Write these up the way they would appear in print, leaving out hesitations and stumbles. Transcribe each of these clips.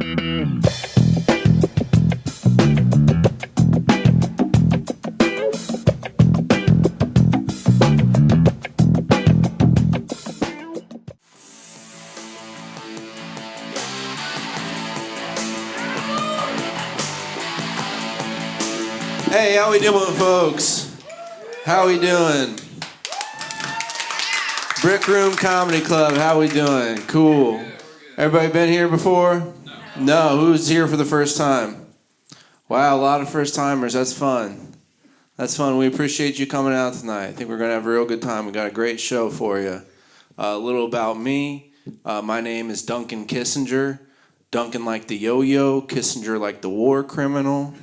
Hey, how we doing, folks? How we doing? Brick Room Comedy Club, how we doing? Cool. Everybody been here before? No. Who's here for the first time? Wow, a lot of first timers. That's fun. That's fun. We appreciate you coming out tonight. I think we're going to have a real good time. We got a great show for you. A little about me. My name is Duncan Kissinger. Duncan like the yo-yo, Kissinger like the war criminal.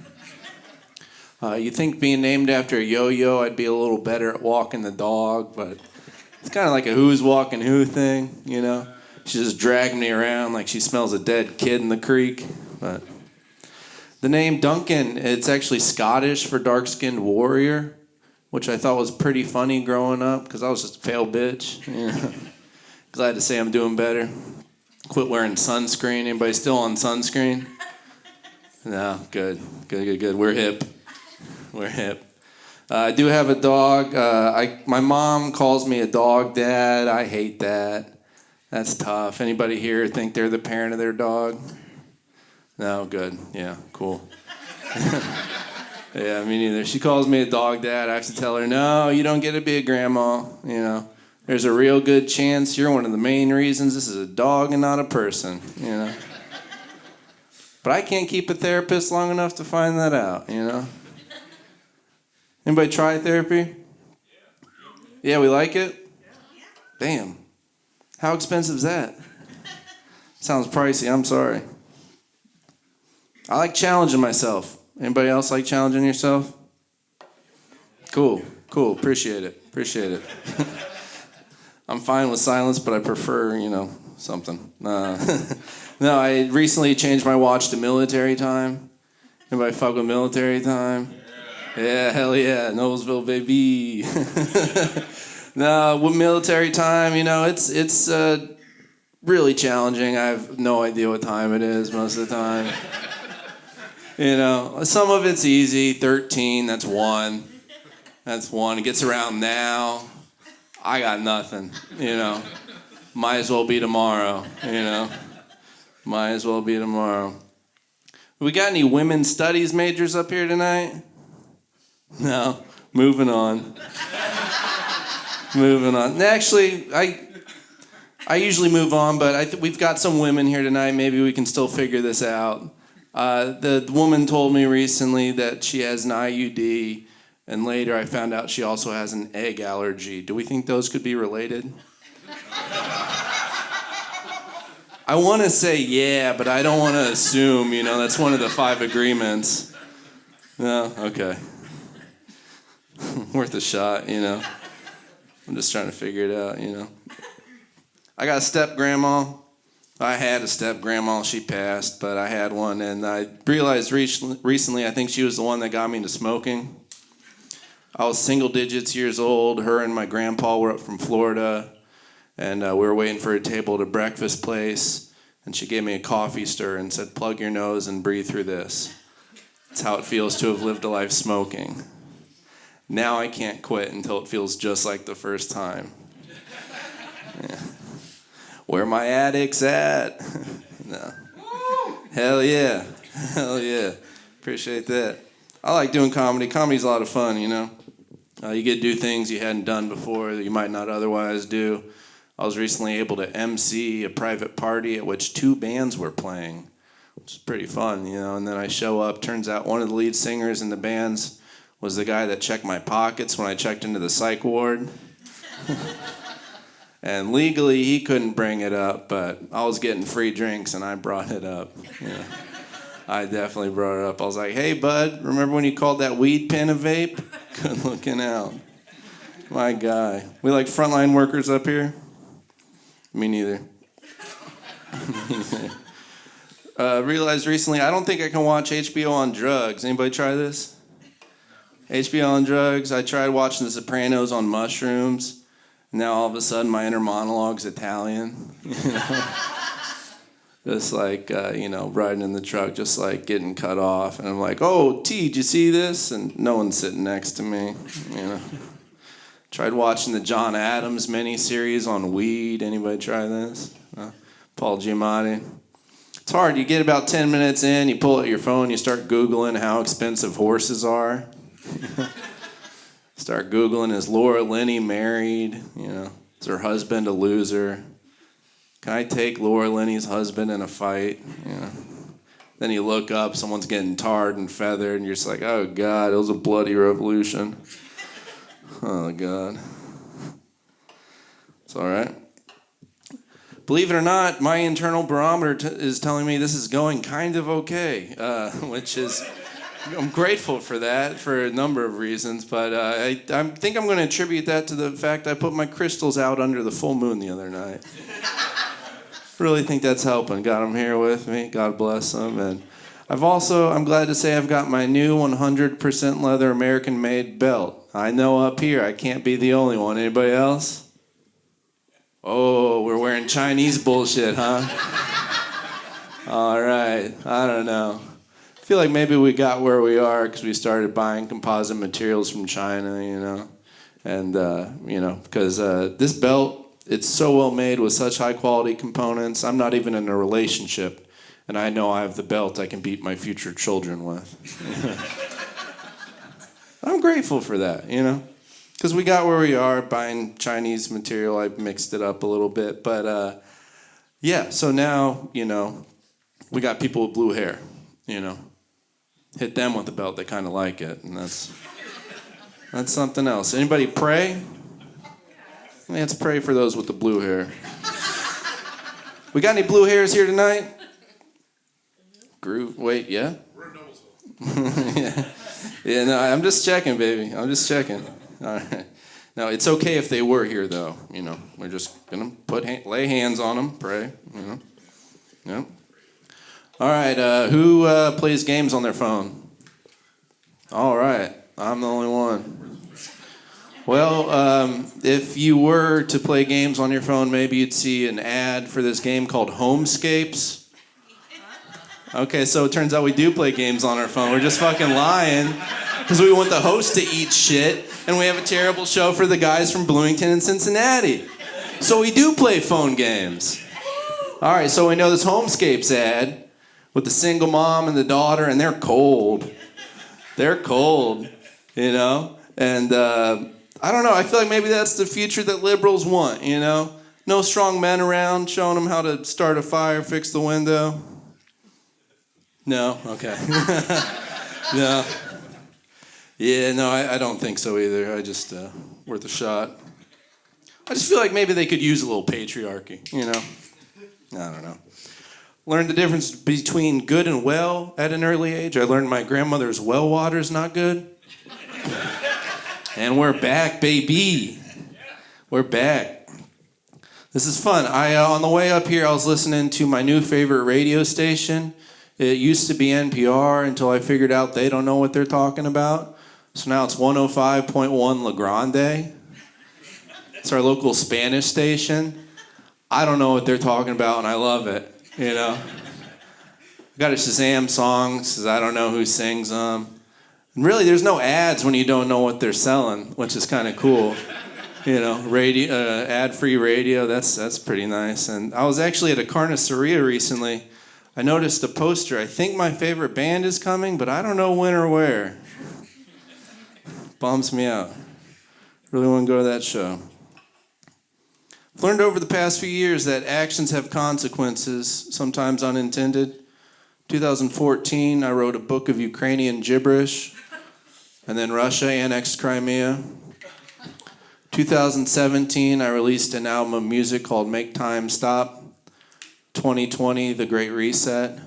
You think being named after a yo-yo, I'd be a little better at walking the dog, but it's kind of like a who's walking who thing, you know? She just dragged me around like she smells a dead kid in the creek. But the name Duncan, it's actually Scottish for dark-skinned warrior, which I thought was pretty funny growing up because I was just a failed bitch. You know? Glad to say I'm doing better. Quit wearing sunscreen. Anybody still on sunscreen? No, good. We're hip. We're hip. I do have a dog. My mom calls me a dog dad. I hate that. That's tough. Anybody here think they're the parent of their dog? No, good. Yeah, cool. Yeah, me neither. She calls me a dog dad. I have to tell her, no, you don't get to be a grandma. You know, there's a real good chance you're one of the main reasons this is a dog and not a person. You know. But I can't keep a therapist long enough to find that out. You know. Anybody try therapy? Yeah, we like it? Damn. How expensive is that? Sounds pricey, I'm sorry. I like challenging myself. Anybody else like challenging yourself? Cool. Appreciate it. I'm fine with silence, but I prefer, something. No, I recently changed my watch to military time. Anybody fuck with military time? Yeah, hell yeah, Noblesville, baby. No, with military time, it's really challenging. I have no idea what time it is most of the time. Some of it's easy. 13, that's one. It gets around now. I got nothing, Might as well be tomorrow, Might as well be tomorrow. We got any women's studies majors up here tonight? No, moving on. Actually, I usually move on, but we've got some women here tonight. Maybe we can still figure this out. The woman told me recently that she has an IUD, and later I found out she also has an egg allergy. Do we think those could be related? I want to say yeah, but I don't want to assume, that's one of the 5 agreements. No? Okay. Worth a shot, I'm just trying to figure it out, I got a step-grandma. I had a step-grandma. She passed, but I had one, and I realized recently I think she was the one that got me into smoking. I was single digits years old. Her and my grandpa were up from Florida, and we were waiting for a table at a breakfast place, and she gave me a coffee stir and said, plug your nose and breathe through this. That's how it feels to have lived a life smoking. Now I can't quit until it feels just like the first time. Yeah. Where my addicts at? No. Hell yeah. Appreciate that. I like doing comedy. Comedy's a lot of fun, You get to do things you hadn't done before that you might not otherwise do. I was recently able to MC a private party at which 2 bands were playing, which is pretty fun, And then I show up. Turns out one of the lead singers in the bands was the guy that checked my pockets when I checked into the psych ward. And legally, he couldn't bring it up, but I was getting free drinks, and I brought it up. Yeah. I definitely brought it up. I was like, hey, bud, remember when you called that weed pen a vape? Good looking out. My guy. We like frontline workers up here? Me neither. Realized recently, I don't think I can watch HBO on drugs. Anybody try this? HBO on drugs. I tried watching The Sopranos on mushrooms. Now all of a sudden my inner monologue's Italian. just like, riding in the truck, just like getting cut off. And I'm like, oh, T, did you see this? And no one's sitting next to me, Tried watching the John Adams miniseries on weed. Anybody try this? Paul Giamatti. It's hard. You get about 10 minutes in, you pull out your phone, you start Googling how expensive horses are. Start Googling, is Laura Linney married? Is her husband a loser? Can I take Laura Linney's husband in a fight? Then you look up, someone's getting tarred and feathered, and you're just like, oh, God, it was a bloody revolution. Oh, God. It's all right. Believe it or not, my internal barometer is telling me this is going kind of okay, which is, I'm grateful for that for a number of reasons, but I think I'm going to attribute that to the fact I put my crystals out under the full moon the other night. Really think that's helping. Got them here with me. God bless them. And I'm glad to say I've got my new 100% leather American-made belt. I know up here I can't be the only one. Anybody else? Oh, we're wearing Chinese bullshit, huh? All right. I don't know. I feel like maybe we got where we are because we started buying composite materials from China, And, because this belt, it's so well made with such high quality components. I'm not even in a relationship, and I know I have the belt I can beat my future children with. I'm grateful for that, because we got where we are buying Chinese material. I mixed it up a little bit, but so now, we got people with blue hair, Hit them with the belt, they kind of like it, and that's something else. Anybody pray? Let's pray for those with the blue hair. We got any blue hairs here tonight? Groove. Wait, yeah? We're in Noblesville. Yeah, no, I'm just checking, baby. I'm just checking. All right. Now, it's okay if they were here, though. We're just going to lay hands on them, pray, Yep. All right, who plays games on their phone? All right, I'm the only one. Well, if you were to play games on your phone, maybe you'd see an ad for this game called Homescapes. Okay, so it turns out we do play games on our phone. We're just fucking lying because we want the host to eat shit, and we have a terrible show for the guys from Bloomington and Cincinnati. So we do play phone games. All right, so we know this Homescapes ad with the single mom and the daughter, and they're cold. They're cold, And I don't know, I feel like maybe that's the future that liberals want, No strong men around showing them how to start a fire, fix the window. No? Okay. No. Yeah, no, I don't think so either. I just, worth a shot. I just feel like maybe they could use a little patriarchy, I don't know. Learned the difference between good and well at an early age. I learned my grandmother's well water's not good. And we're back, baby. We're back. This is fun. On the way up here, I was listening to my new favorite radio station. It used to be NPR until I figured out they don't know what they're talking about. So now it's 105.1 La Grande. It's our local Spanish station. I don't know what they're talking about, and I love it, I got to Shazam songs because I don't know who sings them. And really, there's no ads when you don't know what they're selling, which is kind of cool. Radio, ad-free radio, that's pretty nice. And I was actually at a carniceria recently. I noticed a poster. I think my favorite band is coming, but I don't know when or where. Bums me out. Really want to go to that show. I've learned over the past few years that actions have consequences, sometimes unintended. 2014, I wrote a book of Ukrainian gibberish, and then Russia annexed Crimea. 2017, I released an album of music called Make Time Stop. 2020, The Great Reset,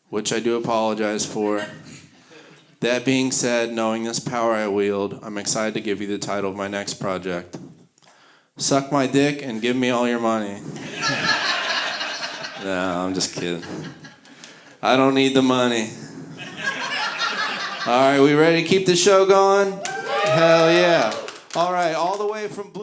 which I do apologize for. That being said, knowing this power I wield, I'm excited to give you the title of my next project. Suck my dick and give me all your money. No, I'm just kidding. I don't need the money. All right, we ready to keep the show going? Hell yeah. All right, all the way from Blue.